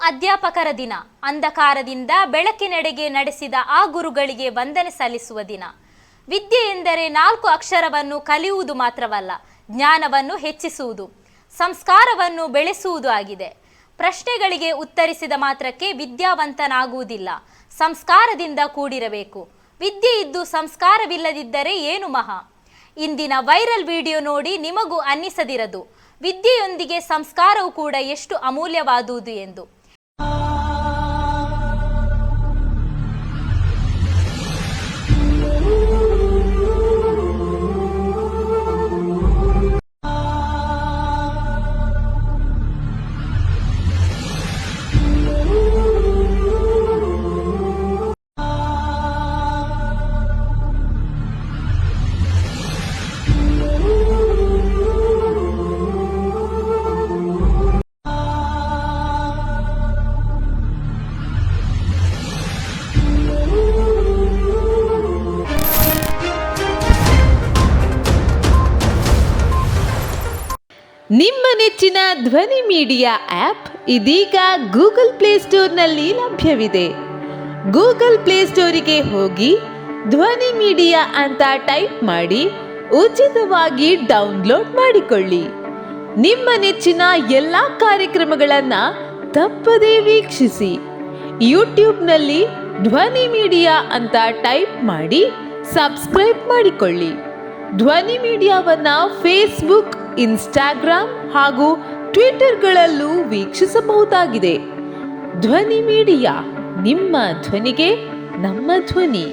ಅಧ್ಯಾಪಕರ ದಿನ. ಅಂಧಕಾರದಿಂದ ಬೆಳಕಿನೆಡೆಗೆ ನಡೆಸಿದ ಆ ಗುರುಗಳಿಗೆ ವಂದನೆ ಸಲ್ಲಿಸುವ ದಿನ. ವಿದ್ಯೆ ಎಂದರೆ 4 ಅಕ್ಷರವನ್ನು ಕಲಿಯುವುದು ಮಾತ್ರವಲ್ಲ, ಜ್ಞಾನವನ್ನು ಹೆಚ್ಚಿಸುವುದು, ಸಂಸ್ಕಾರವನ್ನು ಬೆಳೆಸುವುದು ಆಗಿದೆ. ಪ್ರಶ್ನೆಗಳಿಗೆ ಉತ್ತರಿಸಿದ ಮಾತ್ರಕ್ಕೆ ವಿದ್ಯಾವಂತನಾಗುವುದಿಲ್ಲ, ಸಂಸ್ಕಾರದಿಂದ ಕೂಡಿರಬೇಕು. ವಿದ್ಯೆ ಇದ್ದು ಸಂಸ್ಕಾರವಿಲ್ಲದಿದ್ದರೆ ಏನು ಮಹಾ. ಇಂದಿನ ವೈರಲ್ ವಿಡಿಯೋ ನೋಡಿ ನಿಮಗೂ ಅನ್ನಿಸದಿರದು, ವಿದ್ಯೆಯೊಂದಿಗೆ ಸಂಸ್ಕಾರವು ಕೂಡ ಎಷ್ಟು ಅಮೂಲ್ಯವಾದುದು ಎಂದು. ನಿಮ್ಮ ನೆಚ್ಚಿನ ಧ್ವನಿ ಮೀಡಿಯಾ ಆ್ಯಪ್ ಇದೀಗ ಗೂಗಲ್ ಪ್ಲೇಸ್ಟೋರ್ನಲ್ಲಿ ಲಭ್ಯವಿದೆ. ಗೂಗಲ್ ಪ್ಲೇಸ್ಟೋರಿಗೆ ಹೋಗಿ ಧ್ವನಿ ಮೀಡಿಯಾ ಅಂತ ಟೈಪ್ ಮಾಡಿ ಉಚಿತವಾಗಿ ಡೌನ್ಲೋಡ್ ಮಾಡಿಕೊಳ್ಳಿ. ನಿಮ್ಮ ನೆಚ್ಚಿನ ಎಲ್ಲ ಕಾರ್ಯಕ್ರಮಗಳನ್ನು ತಪ್ಪದೇ ವೀಕ್ಷಿಸಿ. ಯೂಟ್ಯೂಬ್ನಲ್ಲಿ ಧ್ವನಿ ಮೀಡಿಯಾ ಅಂತ ಟೈಪ್ ಮಾಡಿ ಸಬ್ಸ್ಕ್ರೈಬ್ ಮಾಡಿಕೊಳ್ಳಿ. ಧ್ವನಿ ಮೀಡಿಯಾವನ್ನು ಫೇಸ್ಬುಕ್, ಇನ್ಸ್ಟಾಗ್ರಾಮ್ ಹಾಗೂ ಟ್ವಿಟರ್ಗಳಲ್ಲೂ ವೀಕ್ಷಿಸಬಹುದಾಗಿದೆ. ಧ್ವನಿ ಮೀಡಿಯಾ, ನಿಮ್ಮ ಧ್ವನಿಗೆ ನಮ್ಮ ಧ್ವನಿ.